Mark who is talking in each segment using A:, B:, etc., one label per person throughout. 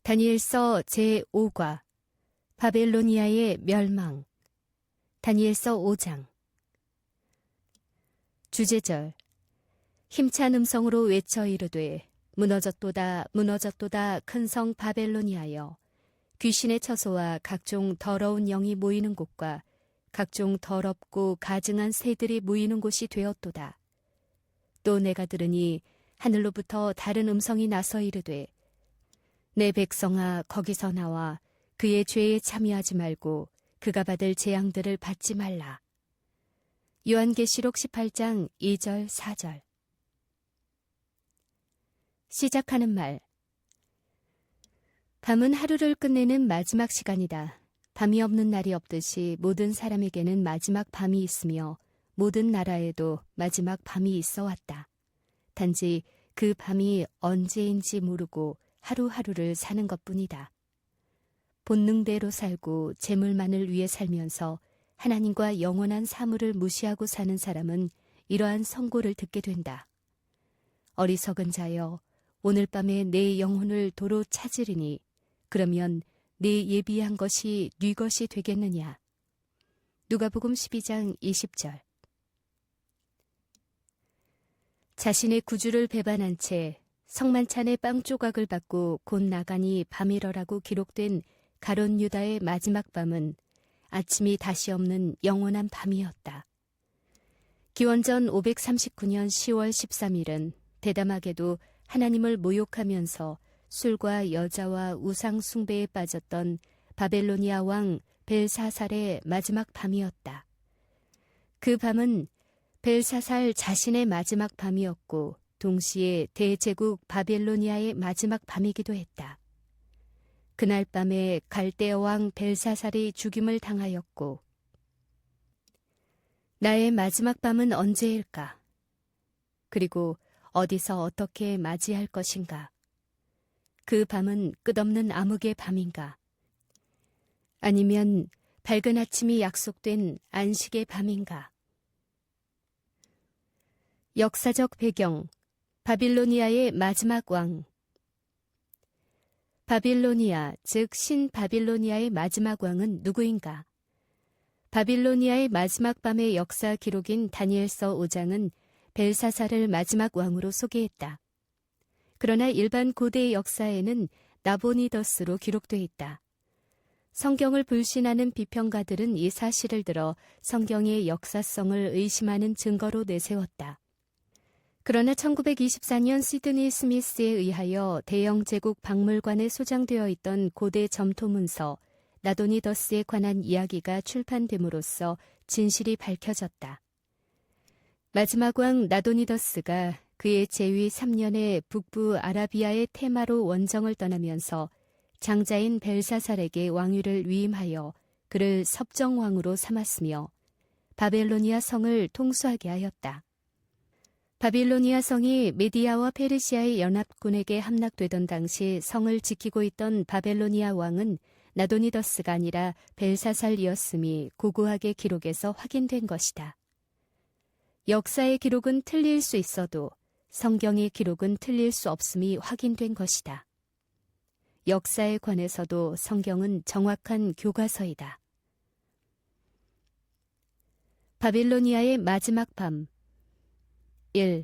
A: 다니엘서 제5과 바벨로니아의 멸망. 다니엘서 5장. 주제절. 힘찬 음성으로 외쳐 이르되 무너졌도다 무너졌도다 큰 성 바벨로니아여, 귀신의 처소와 각종 더러운 영이 모이는 곳과 각종 더럽고 가증한 새들이 모이는 곳이 되었도다. 또 내가 들으니 하늘로부터 다른 음성이 나서 이르되 내 백성아, 거기서 나와 그의 죄에 참여하지 말고 그가 받을 재앙들을 받지 말라. 요한계시록 18장 2절 4절. 시작하는 말. 밤은 하루를 끝내는 마지막 시간이다. 밤이 없는 날이 없듯이 모든 사람에게는 마지막 밤이 있으며 모든 나라에도 마지막 밤이 있어 왔다. 단지 그 밤이 언제인지 모르고 하루하루를 사는 것뿐이다. 본능대로 살고 재물만을 위해 살면서 하나님과 영원한 사물을 무시하고 사는 사람은 이러한 선고를 듣게 된다. 어리석은 자여, 오늘 밤에 내 영혼을 도로 찾으리니 그러면 네 예비한 것이 네 것이 되겠느냐. 누가복음 12장 20절. 자신의 구주를 배반한 채 성만찬의 빵 조각을 받고 곧 나가니 밤이러라고 기록된 가룟 유다의 마지막 밤은 아침이 다시 없는 영원한 밤이었다. 기원전 539년 10월 13일은 대담하게도 하나님을 모욕하면서 술과 여자와 우상 숭배에 빠졌던 바벨로니아 왕 벨사살의 마지막 밤이었다. 그 밤은 벨사살 자신의 마지막 밤이었고 동시에 대제국 바벨로니아의 마지막 밤이기도 했다. 그날 밤에 갈대아 왕 벨사살이 죽임을 당하였고 나의 마지막 밤은 언제일까? 그리고 어디서 어떻게 맞이할 것인가? 그 밤은 끝없는 암흑의 밤인가? 아니면 밝은 아침이 약속된 안식의 밤인가? 역사적 배경. 바빌로니아의 마지막 왕. 바빌로니아, 즉 신바빌로니아의 마지막 왕은 누구인가? 바빌로니아의 마지막 밤의 역사 기록인 다니엘서 5장은 벨사살을 마지막 왕으로 소개했다. 그러나 일반 고대의 역사에는 나보니더스로 기록돼 있다. 성경을 불신하는 비평가들은 이 사실을 들어 성경의 역사성을 의심하는 증거로 내세웠다. 그러나 1924년 시드니 스미스에 의하여 대영 제국 박물관에 소장되어 있던 고대 점토 문서 나도니더스에 관한 이야기가 출판됨으로써 진실이 밝혀졌다. 마지막 왕 나도니더스가 그의 재위 3년에 북부 아라비아의 테마로 원정을 떠나면서 장자인 벨사살에게 왕위를 위임하여 그를 섭정왕으로 삼았으며 바벨로니아 성을 통수하게 하였다. 바빌로니아 성이 메디아와 페르시아의 연합군에게 함락되던 당시 성을 지키고 있던 바벨로니아 왕은 나도니더스가 아니라 벨사살이었음이 고고하게 기록에서 확인된 것이다. 역사의 기록은 틀릴 수 있어도 성경의 기록은 틀릴 수 없음이 확인된 것이다. 역사에 관해서도 성경은 정확한 교과서이다. 바빌로니아의 마지막 밤. 1.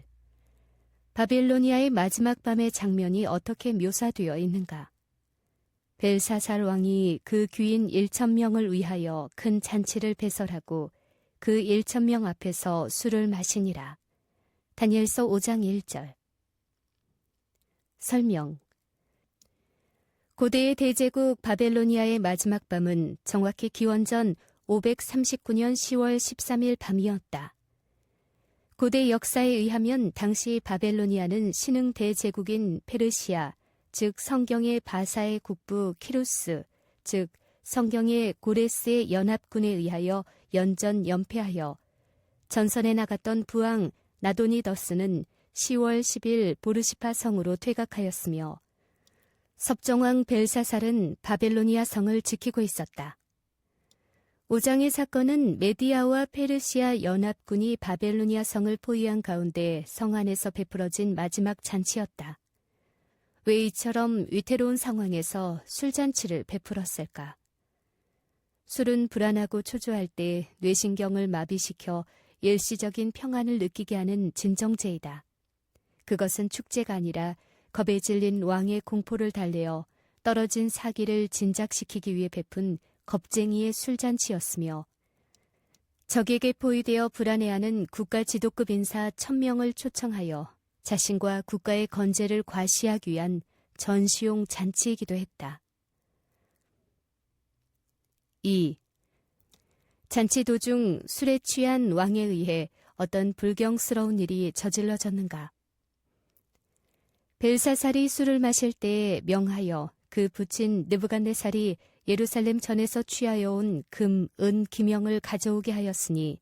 A: 바빌로니아의 마지막 밤의 장면이 어떻게 묘사되어 있는가? 벨사살 왕이 그 귀인 1,000명을 위하여 큰 잔치를 배설하고 그 1,000명 앞에서 술을 마시니라. 다니엘서 5장 1절. 설명. 고대의 대제국 바벨로니아의 마지막 밤은 정확히 기원전 539년 10월 13일 밤이었다. 고대 역사에 의하면 당시 바벨로니아는 신흥 대제국인 페르시아, 즉 성경의 바사의 국부 키루스, 즉 성경의 고레스의 연합군에 의하여 연전 연패하여 전선에 나갔던 부왕 나도니더스는 10월 10일 보르시파 성으로 퇴각하였으며 섭정왕 벨사살은 바벨로니아 성을 지키고 있었다. 5장의 사건은 메디아와 페르시아 연합군이 바벨로니아 성을 포위한 가운데 성 안에서 베풀어진 마지막 잔치였다. 왜 이처럼 위태로운 상황에서 술잔치를 베풀었을까? 술은 불안하고 초조할 때 뇌신경을 마비시켜 일시적인 평안을 느끼게 하는 진정제이다. 그것은 축제가 아니라 겁에 질린 왕의 공포를 달래어 떨어진 사기를 진작시키기 위해 베푼 겁쟁이의 술잔치였으며 적에게 포위되어 불안해하는 국가 지도급 인사 1000명을 초청하여 자신과 국가의 건재를 과시하기 위한 전시용 잔치이기도 했다. 2. 잔치 도중 술에 취한 왕에 의해 어떤 불경스러운 일이 저질러졌는가? 벨사살이 술을 마실 때 명하여 그 부친 느부갓네살이 예루살렘 전에서 취하여 온 금, 은, 기명을 가져오게 하였으니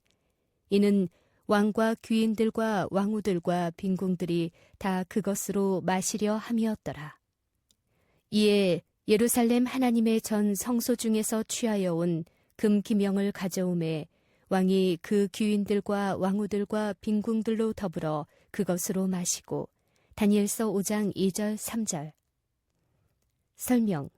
A: 이는 왕과 귀인들과 왕후들과 빈궁들이 다 그것으로 마시려 함이었더라. 이에 예루살렘 하나님의 전 성소 중에서 취하여 온 금 기명을 가져오매 왕이 그 귀인들과 왕후들과 빈궁들로 더불어 그것으로 마시고 다니엘서 5장 2절 3절. 설명.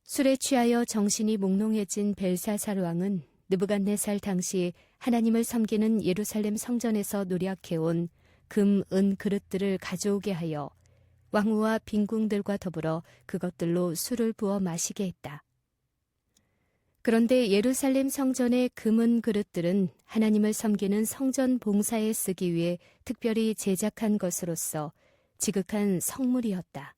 A: 술에 취하여 정신이 몽롱해진 벨사살 왕은 느부갓네살 당시 하나님을 섬기는 예루살렘 성전에서 노력해온 금, 은 그릇들을 가져오게 하여 왕후와 빈궁들과 더불어 그것들로 술을 부어 마시게 했다. 그런데 예루살렘 성전의 금은 그릇들은 하나님을 섬기는 성전 봉사에 쓰기 위해 특별히 제작한 것으로서 지극한 성물이었다.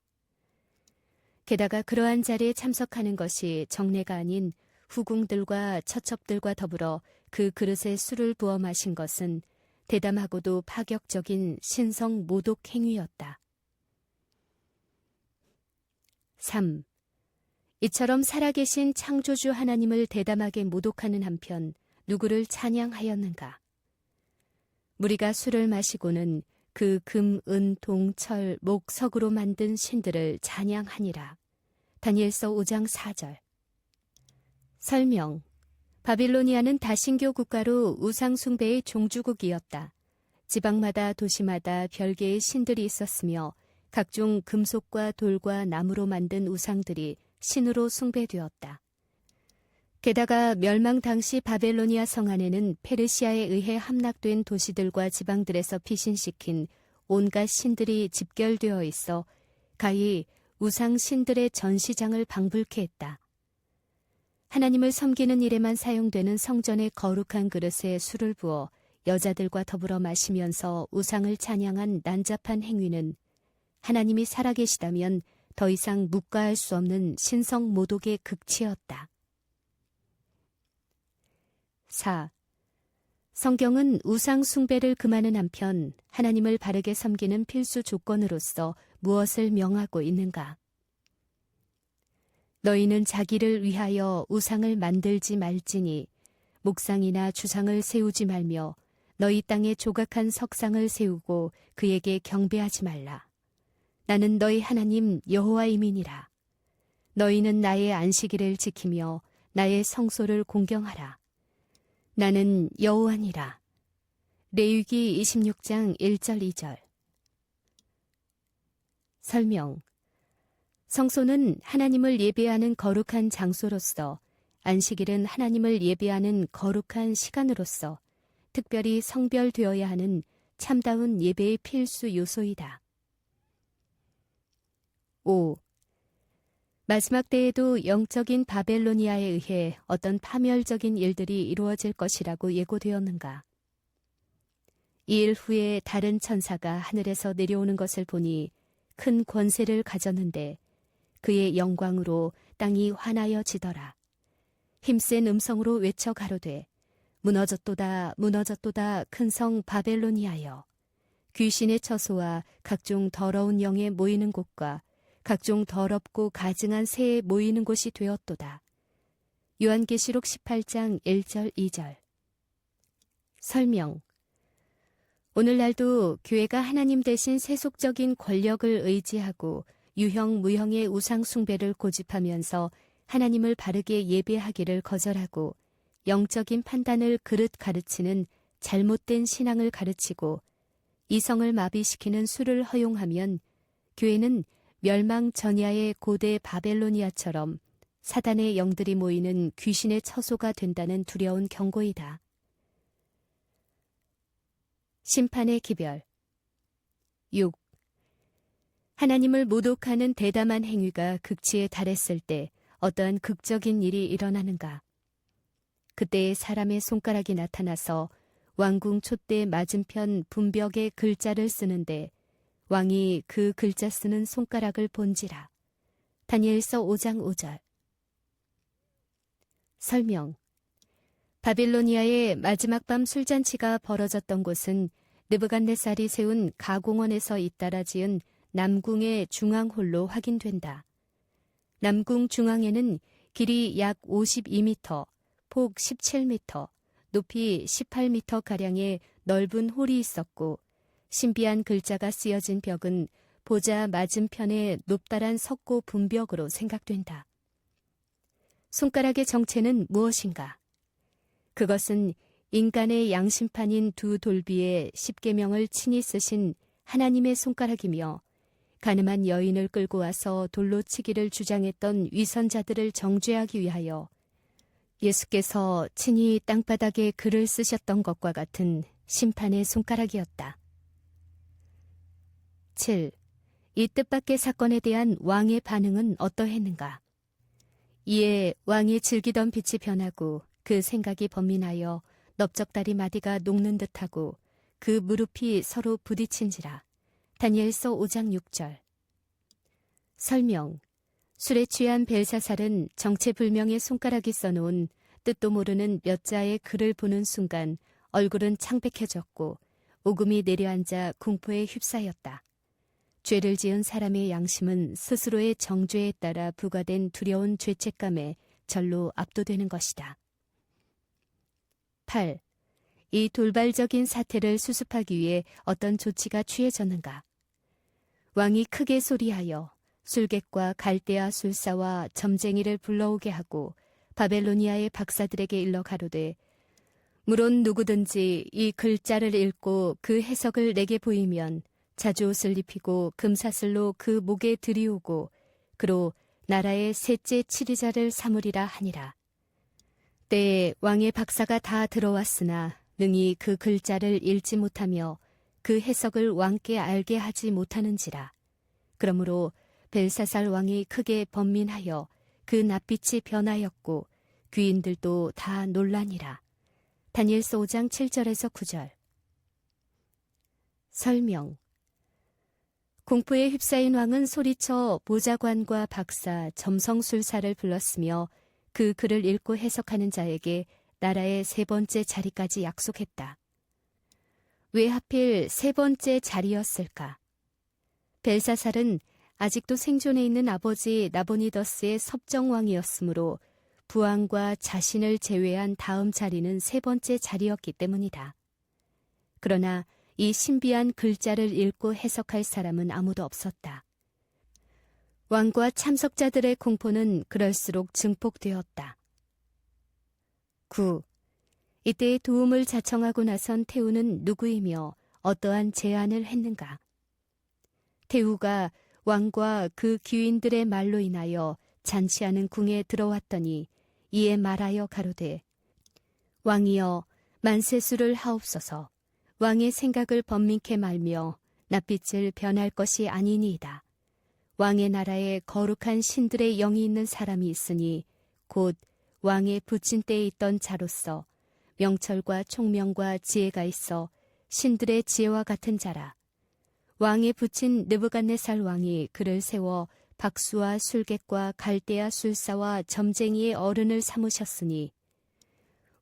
A: 게다가 그러한 자리에 참석하는 것이 정례가 아닌 후궁들과 처첩들과 더불어 그 그릇에 술을 부어 마신 것은 대담하고도 파격적인 신성 모독 행위였다. 3. 이처럼 살아계신 창조주 하나님을 대담하게 모독하는 한편 누구를 찬양하였는가? 무리가 술을 마시고는 그 금, 은, 동, 철, 목, 석으로 만든 신들을 찬양하니라. 다니엘서 5장 4절. 설명. 바빌로니아는 다신교 국가로 우상 숭배의 종주국이었다. 지방마다 도시마다 별개의 신들이 있었으며 각종 금속과 돌과 나무로 만든 우상들이 신으로 숭배되었다. 게다가 멸망 당시 바벨로니아 성 안에는 페르시아에 의해 함락된 도시들과 지방들에서 피신시킨 온갖 신들이 집결되어 있어 가히 우상 신들의 전시장을 방불케 했다. 하나님을 섬기는 일에만 사용되는 성전의 거룩한 그릇에 술을 부어 여자들과 더불어 마시면서 우상을 찬양한 난잡한 행위는 하나님이 살아계시다면 더 이상 묵과할 수 없는 신성 모독의 극치였다. 4. 성경은 우상 숭배를 금하는 한편 하나님을 바르게 섬기는 필수 조건으로서 무엇을 명하고 있는가? 너희는 자기를 위하여 우상을 만들지 말지니 목상이나 주상을 세우지 말며 너희 땅에 조각한 석상을 세우고 그에게 경배하지 말라. 나는 너희 하나님 여호와임이니라. 너희는 나의 안식일을 지키며 나의 성소를 공경하라. 나는 여호와니라. 레위기 26장 1절 2절. 설명. 성소는 하나님을 예배하는 거룩한 장소로서 안식일은 하나님을 예배하는 거룩한 시간으로서 특별히 성별되어야 하는 참다운 예배의 필수 요소이다. 5. 마지막 때에도 영적인 바벨로니아에 의해 어떤 파멸적인 일들이 이루어질 것이라고 예고되었는가? 이 일 후에 다른 천사가 하늘에서 내려오는 것을 보니 큰 권세를 가졌는데 그의 영광으로 땅이 환하여지더라. 힘센 음성으로 외쳐 가로되 무너졌도다 무너졌도다 큰 성 바벨로니아여. 귀신의 처소와 각종 더러운 영에 모이는 곳과 각종 더럽고 가증한 새에 모이는 곳이 되었도다. 요한계시록 18장 1절 2절. 설명. 오늘날도 교회가 하나님 대신 세속적인 권력을 의지하고 유형 무형의 우상 숭배를 고집하면서 하나님을 바르게 예배하기를 거절하고 영적인 판단을 그릇 가르치는 잘못된 신앙을 가르치고 이성을 마비시키는 술을 허용하면 교회는 멸망 전야의 고대 바벨로니아처럼 사단의 영들이 모이는 귀신의 처소가 된다는 두려운 경고이다. 심판의 기별 6. 하나님을 모독하는 대담한 행위가 극치에 달했을 때 어떠한 극적인 일이 일어나는가? 그때에 사람의 손가락이 나타나서 왕궁 촛대 맞은편 분벽에 글자를 쓰는데 왕이 그 글자 쓰는 손가락을 본지라. 다니엘서 5장 5절. 설명. 바빌로니아의 마지막 밤 술잔치가 벌어졌던 곳은 느부갓네살이 세운 가공원에서 잇따라 지은 남궁의 중앙홀로 확인된다. 남궁 중앙에는 길이 약 52m, 폭 17m, 높이 18m가량의 넓은 홀이 있었고 신비한 글자가 쓰여진 벽은 보좌 맞은편의 높다란 석고 분벽으로 생각된다. 손가락의 정체는 무엇인가? 그것은 인간의 양심판인 두 돌비에 십계명을 친히 쓰신 하나님의 손가락이며 가늠한 여인을 끌고 와서 돌로 치기를 주장했던 위선자들을 정죄하기 위하여 예수께서 친히 땅바닥에 글을 쓰셨던 것과 같은 심판의 손가락이었다. 7. 이 뜻밖의 사건에 대한 왕의 반응은 어떠했는가? 이에 왕이 즐기던 빛이 변하고 그 생각이 번민하여 넓적다리 마디가 녹는 듯하고 그 무릎이 서로 부딪힌지라. 다니엘서 5장 6절. 설명. 술에 취한 벨사살은 정체불명의 손가락이 써놓은 뜻도 모르는 몇 자의 글을 보는 순간 얼굴은 창백해졌고 오금이 내려앉아 공포에 휩싸였다. 죄를 지은 사람의 양심은 스스로의 정죄에 따라 부과된 두려운 죄책감에 절로 압도되는 것이다. 8. 이 돌발적인 사태를 수습하기 위해 어떤 조치가 취해졌는가? 왕이 크게 소리하여 술객과 갈대아 술사와 점쟁이를 불러오게 하고 바벨로니아의 박사들에게 일러 가로되 물론 누구든지 이 글자를 읽고 그 해석을 내게 보이면 자주옷을 입히고 금사슬로 그 목에 들이우고 그로 나라의 셋째 치리자를 삼으리라 하니라. 때에 왕의 박사가 다 들어왔으나 능히 그 글자를 읽지 못하며 그 해석을 왕께 알게 하지 못하는지라. 그러므로 벨사살 왕이 크게 번민하여 그 낯빛이 변하였고 귀인들도 다 놀라니라. 다니엘서 5장 7절에서 9절. 설명. 공포에 휩싸인 왕은 소리쳐 보좌관과 박사, 점성술사를 불렀으며 그 글을 읽고 해석하는 자에게 나라의 세 번째 자리까지 약속했다. 왜 하필 세 번째 자리였을까? 벨사살은 아직도 생존해 있는 아버지 나보니더스의 섭정왕이었으므로 부왕과 자신을 제외한 다음 자리는 세 번째 자리였기 때문이다. 그러나 이 신비한 글자를 읽고 해석할 사람은 아무도 없었다. 왕과 참석자들의 공포는 그럴수록 증폭되었다. 9. 이때의 도움을 자청하고 나선 태우는 누구이며 어떠한 제안을 했는가? 태우가 왕과 그 귀인들의 말로 인하여 잔치하는 궁에 들어왔더니 이에 말하여 가로되 왕이여 만세수를 하옵소서. 왕의 생각을 번민케 말며 낯빛을 변할 것이 아니니이다. 왕의 나라에 거룩한 신들의 영이 있는 사람이 있으니 곧 왕의 부친 때에 있던 자로서 명철과 총명과 지혜가 있어 신들의 지혜와 같은 자라. 왕의 부친 느부갓네살 왕이 그를 세워 박수와 술객과 갈대아 술사와 점쟁이의 어른을 삼으셨으니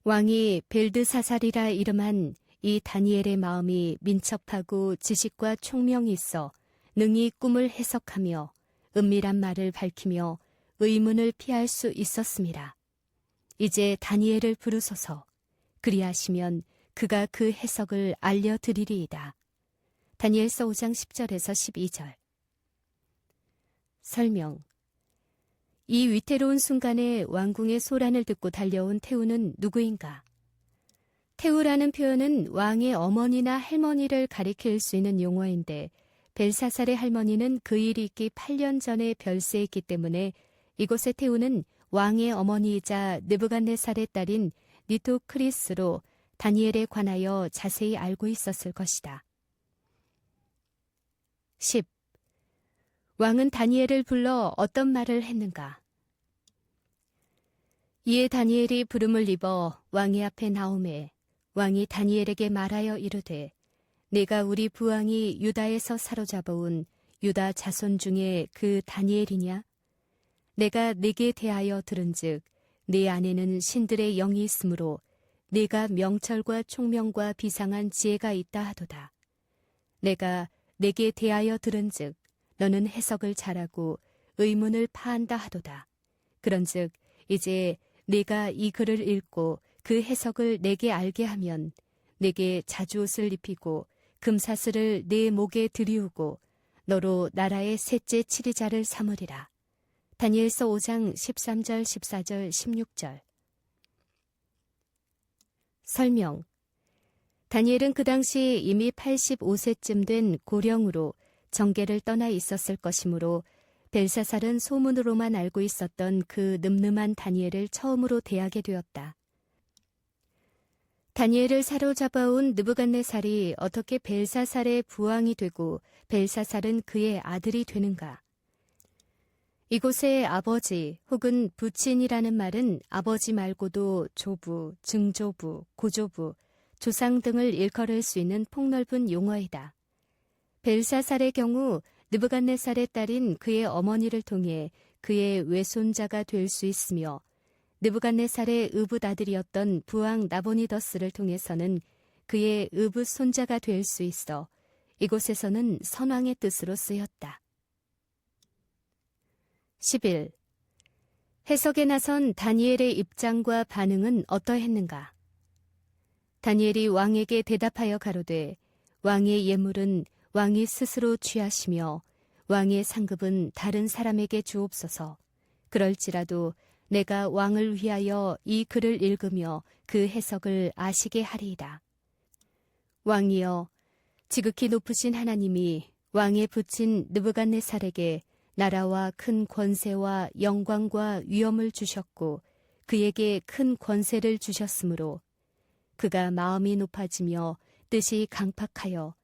A: 왕이 벨드사살이라 이름한 이 다니엘의 마음이 민첩하고 지식과 총명이 있어 능히 꿈을 해석하며 은밀한 말을 밝히며 의문을 피할 수 있었습니다. 이제 다니엘을 부르소서. 그리하시면 그가 그 해석을 알려드리리이다. 다니엘서 5장 10절에서 12절. 설명. 이 위태로운 순간에 왕궁의 소란을 듣고 달려온 태우는 누구인가? 태우라는 표현은 왕의 어머니나 할머니를 가리킬 수 있는 용어인데 벨사살의 할머니는 그 일이 있기 8년 전에 별세했기 때문에 이곳에 태우는 왕의 어머니이자 느부갓네살의 딸인 니토크리스로 다니엘에 관하여 자세히 알고 있었을 것이다. 10. 왕은 다니엘을 불러 어떤 말을 했는가? 이에 다니엘이 부름을 입어 왕의 앞에 나오매 왕이 다니엘에게 말하여 이르되 내가 우리 부왕이 유다에서 사로잡아온 유다 자손 중에 그 다니엘이냐? 내가 네게 대하여 들은즉 네 안에는 신들의 영이 있으므로 네가 명철과 총명과 비상한 지혜가 있다 하도다. 내가 네게 대하여 들은즉 너는 해석을 잘하고 의문을 파한다 하도다. 그런즉 이제 네가 이 글을 읽고 그 해석을 내게 알게 하면 내게 자주옷을 입히고 금사슬을 네 목에 들이우고 너로 나라의 셋째 치리자를 삼으리라. 다니엘서 5장 13절, 14절, 16절. 설명. 다니엘은 그 당시 이미 85세쯤 된 고령으로 정계를 떠나 있었을 것이므로 벨사살은 소문으로만 알고 있었던 그 늠름한 다니엘을 처음으로 대하게 되었다. 다니엘을 사로잡아온 느부갓네살이 어떻게 벨사살의 부왕이 되고 벨사살은 그의 아들이 되는가? 이곳의 아버지 혹은 부친이라는 말은 아버지 말고도 조부, 증조부, 고조부, 조상 등을 일컬을 수 있는 폭넓은 용어이다. 벨사살의 경우 느부갓네살의 딸인 그의 어머니를 통해 그의 외손자가 될 수 있으며 느부갓네살의 의붓 아들이었던 부왕 나보니더스를 통해서는 그의 의붓 손자가 될 수 있어 이곳에서는 선왕의 뜻으로 쓰였다. 11. 해석에 나선 다니엘의 입장과 반응은 어떠했는가? 다니엘이 왕에게 대답하여 가로되 왕의 예물은 왕이 스스로 취하시며 왕의 상급은 다른 사람에게 주옵소서. 그럴지라도 내가 왕을 위하여 이 글을 읽으며 그 해석을 아시게 하리이다. 왕이여, 지극히 높으신 하나님이 왕의 부친 느부갓네살에게 나라와 큰 권세와 영광과 위엄을 주셨고 그에게 큰 권세를 주셨으므로 그가 마음이 높아지며 뜻이 강팍하여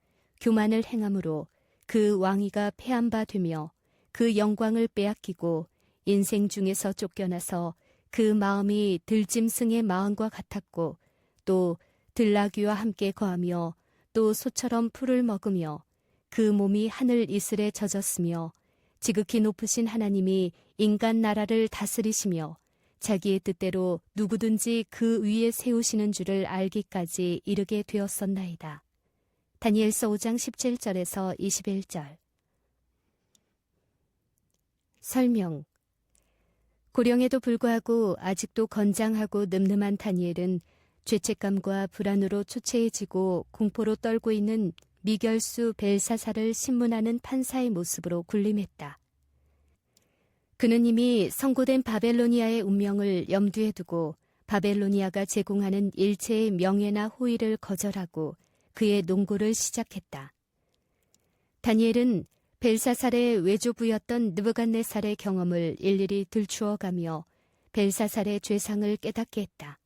A: 교만을 행함으로 그 왕위가 패한 바 되며 그 영광을 빼앗기고 인생 중에서 쫓겨나서 그 마음이 들짐승의 마음과 같았고 또 들나귀와 함께 거하며 또 소처럼 풀을 먹으며 그 몸이 하늘 이슬에 젖었으며 지극히 높으신 하나님이 인간 나라를 다스리시며 자기의 뜻대로 누구든지 그 위에 세우시는 줄을 알기까지 이르게 되었었나이다. 다니엘서 5장 17절에서 21절. 설명. 고령에도 불구하고 아직도 건장하고 늠름한 다니엘은 죄책감과 불안으로 초췌해지고 공포로 떨고 있는 미결수 벨사살을 신문하는 판사의 모습으로 군림했다. 그는 이미 선고된 바벨로니아의 운명을 염두에 두고 바벨로니아가 제공하는 일체의 명예나 호의를 거절하고 그의 농고를 시작했다. 다니엘은 벨사살의 외조부였던 느부갓네살의 경험을 일일이 들추어가며 벨사살의 죄상을 깨닫게 했다.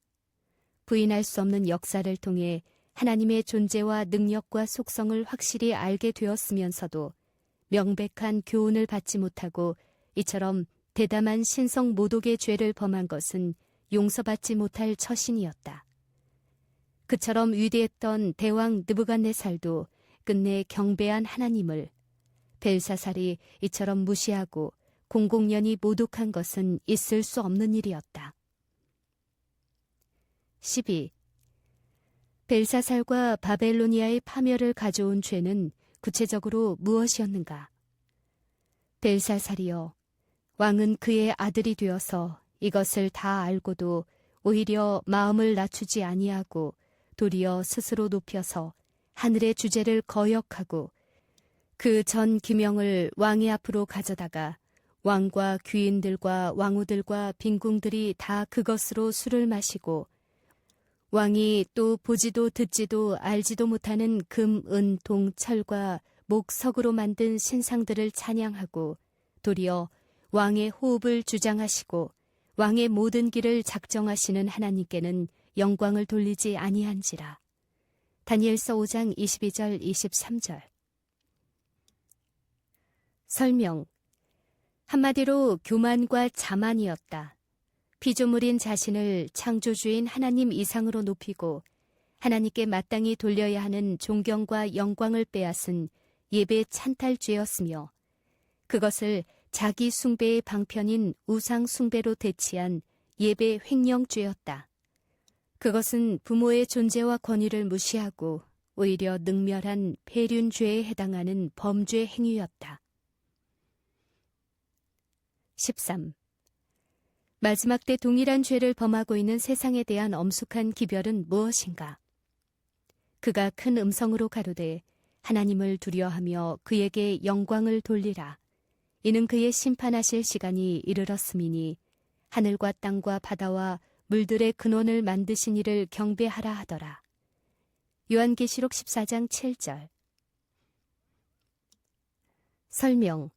A: 부인할 수 없는 역사를 통해 하나님의 존재와 능력과 속성을 확실히 알게 되었으면서도 명백한 교훈을 받지 못하고 이처럼 대담한 신성 모독의 죄를 범한 것은 용서받지 못할 처신이었다. 그처럼 위대했던 대왕 느부갓네살도 끝내 경배한 하나님을 벨사살이 이처럼 무시하고 공공연히 모독한 것은 있을 수 없는 일이었다. 12. 벨사살과 바벨로니아의 파멸을 가져온 죄는 구체적으로 무엇이었는가? 벨사살이여, 왕은 그의 아들이 되어서 이것을 다 알고도 오히려 마음을 낮추지 아니하고 도리어 스스로 높여서 하늘의 주제를 거역하고 그 전 기명을 왕의 앞으로 가져다가 왕과 귀인들과 왕후들과 빈궁들이 다 그것으로 술을 마시고 왕이 또 보지도 듣지도 알지도 못하는 금, 은, 동, 철과 목석으로 만든 신상들을 찬양하고 도리어 왕의 호흡을 주장하시고 왕의 모든 길을 작정하시는 하나님께는 영광을 돌리지 아니한지라. 다니엘서 5장 22절 23절. 설명. 한마디로 교만과 자만이었다. 피조물인 자신을 창조주인 하나님 이상으로 높이고 하나님께 마땅히 돌려야 하는 존경과 영광을 빼앗은 예배 찬탈죄였으며 그것을 자기 숭배의 방편인 우상 숭배로 대치한 예배 횡령죄였다. 그것은 부모의 존재와 권위를 무시하고 오히려 능멸한 폐륜죄에 해당하는 범죄 행위였다. 13. 마지막 때 동일한 죄를 범하고 있는 세상에 대한 엄숙한 기별은 무엇인가? 그가 큰 음성으로 가로되 하나님을 두려워하며 그에게 영광을 돌리라. 이는 그의 심판하실 시간이 이르렀음이니 하늘과 땅과 바다와 물들의 근원을 만드신 이를 경배하라 하더라. 요한계시록 14장 7절. 설명.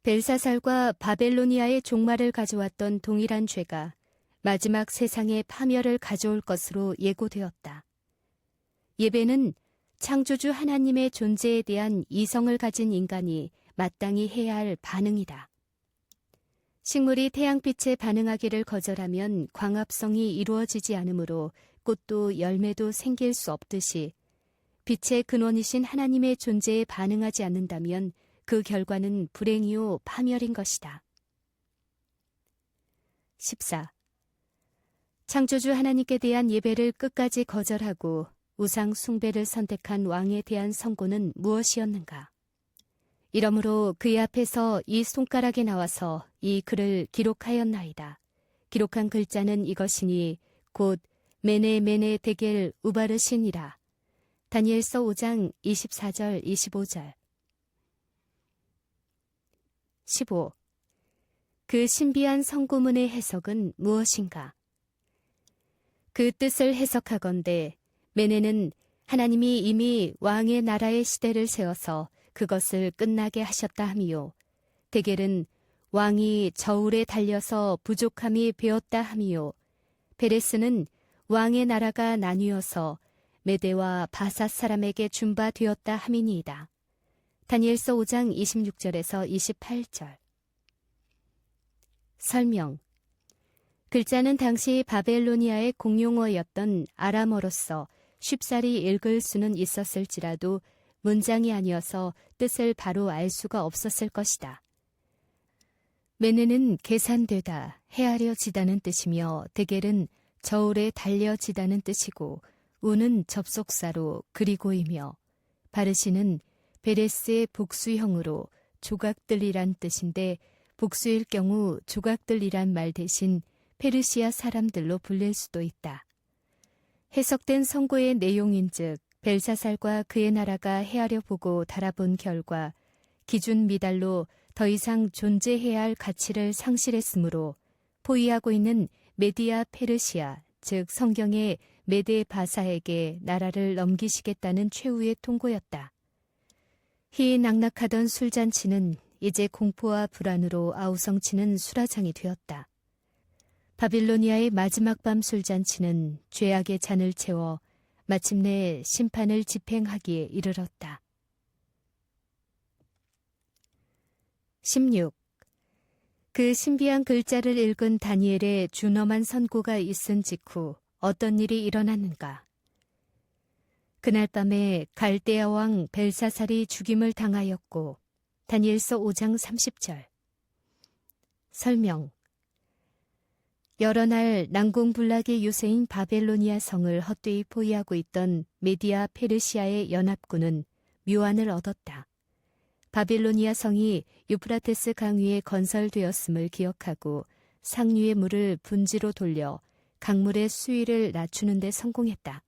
A: 벨사살과 바벨로니아의 종말을 가져왔던 동일한 죄가 마지막 세상의 파멸을 가져올 것으로 예고되었다. 예배는 창조주 하나님의 존재에 대한 이성을 가진 인간이 마땅히 해야 할 반응이다. 식물이 태양빛에 반응하기를 거절하면 광합성이 이루어지지 않으므로 꽃도 열매도 생길 수 없듯이 빛의 근원이신 하나님의 존재에 반응하지 않는다면 그 결과는 불행이요 파멸인 것이다. 14. 창조주 하나님께 대한 예배를 끝까지 거절하고 우상 숭배를 선택한 왕에 대한 선고는 무엇이었는가? 이러므로 그의 앞에서 이 손가락에 나와서 이 글을 기록하였나이다. 기록한 글자는 이것이니 곧 메네 데겔 우바르신이라. 다니엘서 5장 24절 25절. 15. 그 신비한 선고문의 해석은 무엇인가? 그 뜻을 해석하건대 메네는 하나님이 이미 왕의 나라의 시대를 세워서 그것을 끝나게 하셨다 함이요. 데겔은 왕이 저울에 달려서 부족함이 배었다 함이요. 베레스는 왕의 나라가 나뉘어서 메대와 바삿 사람에게 준바되었다 함이니이다. 다니엘서 5장 26절에서 28절. 설명. 글자는 당시 바벨로니아의 공용어였던 아람어로서 쉽사리 읽을 수는 있었을지라도 문장이 아니어서 뜻을 바로 알 수가 없었을 것이다. 메네는 계산되다, 헤아려지다는 뜻이며 데겔은 저울에 달려지다는 뜻이고 우는 접속사로 그리고이며 바르시는 베레스의 복수형으로 조각들이란 뜻인데 복수일 경우 조각들이란 말 대신 페르시아 사람들로 불릴 수도 있다. 해석된 선고의 내용인즉 벨사살과 그의 나라가 헤아려 보고 달아본 결과 기준 미달로 더 이상 존재해야 할 가치를 상실했으므로 포위하고 있는 메디아 페르시아, 즉 성경의 메데 바사에게 나라를 넘기시겠다는 최후의 통고였다. 희낙낙하던 술잔치는 이제 공포와 불안으로 아우성치는 수라장이 되었다. 바빌로니아의 마지막 밤 술잔치는 죄악의 잔을 채워 마침내 심판을 집행하기에 이르렀다. 16. 그 신비한 글자를 읽은 다니엘의 준엄한 선고가 있은 직후 어떤 일이 일어났는가? 그날 밤에 갈대아 왕 벨사살이 죽임을 당하였고 다니엘서 5장 30절. 설명. 여러 날 난공불락의 유세인 바벨로니아 성을 헛되이 포위하고 있던 메디아 페르시아의 연합군은 묘안을 얻었다. 바빌로니아 성이 유프라테스 강 위에 건설되었음을 기억하고 상류의 물을 분지로 돌려 강물의 수위를 낮추는 데 성공했다.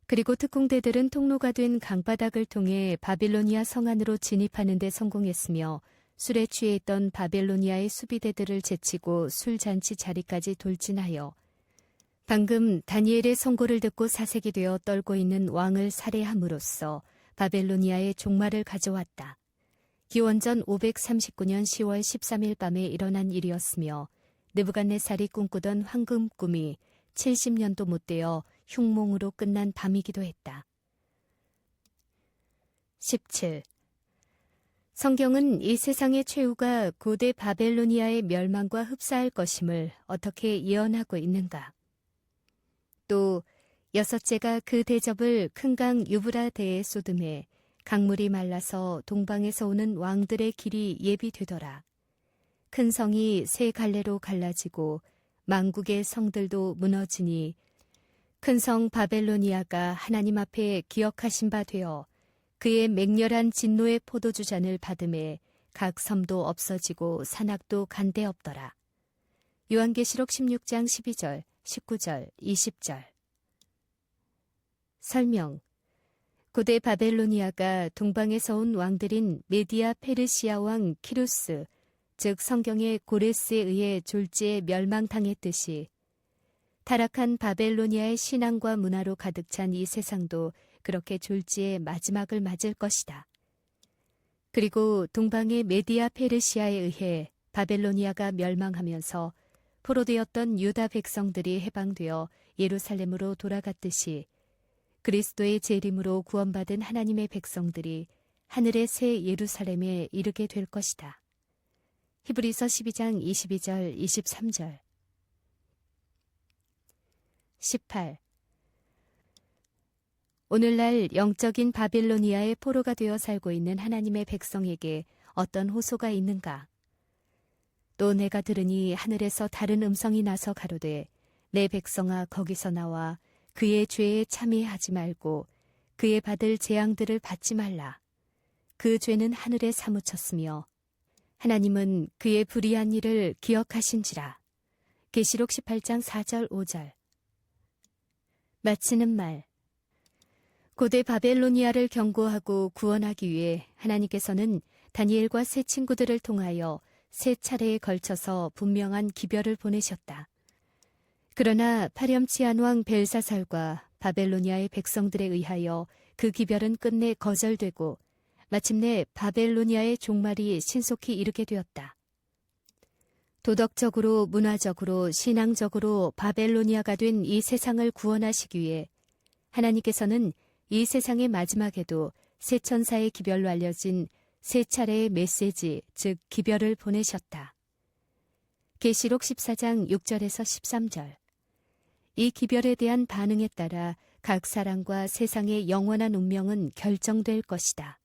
A: 그리고 특공대들은 통로가 된 강바닥을 통해 바빌로니아 성 안으로 진입하는 데 성공했으며 술에 취해 있던 바벨로니아의 수비대들을 제치고 술잔치 자리까지 돌진하여 방금 다니엘의 선고를 듣고 사색이 되어 떨고 있는 왕을 살해함으로써 바벨로니아의 종말을 가져왔다. 기원전 539년 10월 13일 밤에 일어난 일이었으며 느부갓네살이 꿈꾸던 황금 꿈이 70년도 못 되어 흉몽으로 끝난 밤이기도 했다. 17. 성경은 이 세상의 최후가 고대 바벨로니아의 멸망과 흡사할 것임을 어떻게 예언하고 있는가? 또 여섯째가 그 대접을 큰 강 유브라데에 쏟음에 강물이 말라서 동방에서 오는 왕들의 길이 예비되더라. 큰 성이 세 갈래로 갈라지고 만국의 성들도 무너지니 큰 성 바벨로니아가 하나님 앞에 기억하신 바 되어 그의 맹렬한 진노의 포도주잔을 받음에 각 섬도 없어지고 산악도 간데 없더라. 요한계시록 16장 12절, 19절, 20절. 설명. 고대 바벨로니아가 동방에서 온 왕들인 메디아 페르시아 왕 키루스, 즉 성경의 고레스에 의해 졸지에 멸망당했듯이 타락한 바벨로니아의 신앙과 문화로 가득 찬 이 세상도 그렇게 졸지에 마지막을 맞을 것이다. 그리고 동방의 메디아 페르시아에 의해 바벨로니아가 멸망하면서 포로되었던 유다 백성들이 해방되어 예루살렘으로 돌아갔듯이 그리스도의 재림으로 구원받은 하나님의 백성들이 하늘의 새 예루살렘에 이르게 될 것이다. 히브리서 12장 22절 23절. 18. 오늘날 영적인 바빌로니아의 포로가 되어 살고 있는 하나님의 백성에게 어떤 호소가 있는가? 또 내가 들으니 하늘에서 다른 음성이 나서 가로되 내 백성아 거기서 나와 그의 죄에 참여하지 말고 그의 받을 재앙들을 받지 말라. 그 죄는 하늘에 사무쳤으며 하나님은 그의 불의한 일을 기억하신지라. 계시록 18장 4절 5절. 마치는 말. 고대 바벨로니아를 경고하고 구원하기 위해 하나님께서는 다니엘과 세 친구들을 통하여 세 차례에 걸쳐서 분명한 기별을 보내셨다. 그러나 파렴치한 왕 벨사살과 바벨로니아의 백성들에 의하여 그 기별은 끝내 거절되고 마침내 바벨로니아의 종말이 신속히 이르게 되었다. 도덕적으로, 문화적으로, 신앙적으로 바벨로니아가 된 이 세상을 구원하시기 위해 하나님께서는 이 세상의 마지막에도 세 천사의 기별로 알려진 세 차례의 메시지, 즉 기별을 보내셨다. 계시록 14장 6절에서 13절. 이 기별에 대한 반응에 따라 각 사람과 세상의 영원한 운명은 결정될 것이다.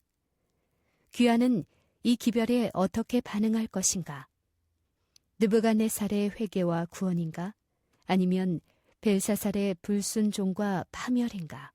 A: 귀하는 이 기별에 어떻게 반응할 것인가? 느부갓네살의 회개와 구원인가? 아니면 벨사살의 불순종과 파멸인가?